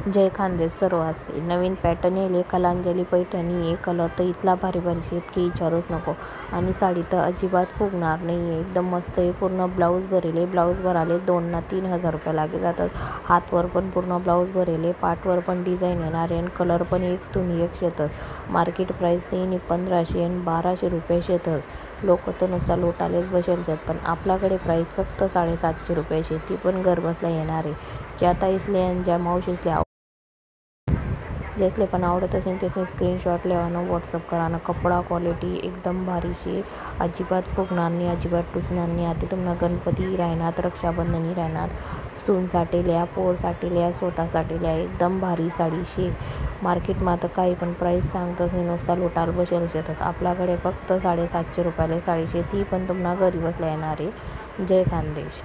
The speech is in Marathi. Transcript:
जय खानदेश सर्व असले नवीन पॅटर्न येले कलांजली पैठणी ये कलर तर इथला भारी भारी इतकी विचारूच नको. आणि साडी तर अजिबात फुगणार नाही आहे. एकदम मस्त आहे. पूर्ण ब्लाऊज भरेले. ब्लाऊज भराले 2 ना 3,000 रुपये लागे जातात. हातवर पण पूर्ण ब्लाऊज भरेले. पाठवर पण डिझाईन येणार आहे आणि कलर पण एकतून एक शेतच. मार्केट प्राईस 1500 आणि 1200 रुपये शेतच. लोक तर नुसता लोटालेच बसेल पण आपल्याकडे प्राईस फक्त 750 रुपये शेती पण घरबसल्या येणार आहे. ज्या ताईसले आणि ज्या मावशीसले ज्यासले पण आवडत असेल त्याचे स्क्रीनशॉट लेवानं व्हॉट्सअप करानं. कपडा क्वालिटी एकदम भारीशी, अजिबात फुगणार नाही, अजिबात टुसणार नाही. आता तुम्हाला गणपती राहणार, रक्षाबंधनी राहणार, सूनसाठी लिया, पोरसाठी लिया, स्वतःसाठी लिया, एकदम भारी साडी शे. मार्केटમાં आता काही पण प्राईस सांगतच नाही, नुसता लोटाल बसेल शेतच. आपल्याकडे फक्त 750 रुपयाला साडी शे, ती पण तुम्हाला घरी बसल्या येणार आहे. जय खानदेश.